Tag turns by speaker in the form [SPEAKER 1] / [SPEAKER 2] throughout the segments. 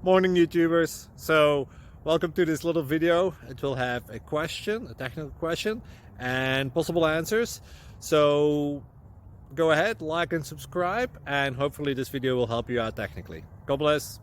[SPEAKER 1] Morning YouTubers. So welcome to this little video. It will have a question, a technical question, and possible answers. So go ahead, like and subscribe, and hopefully this video will help you out technically. God bless.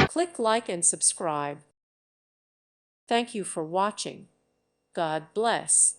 [SPEAKER 2] Click like and subscribe. Thank you for watching. God bless.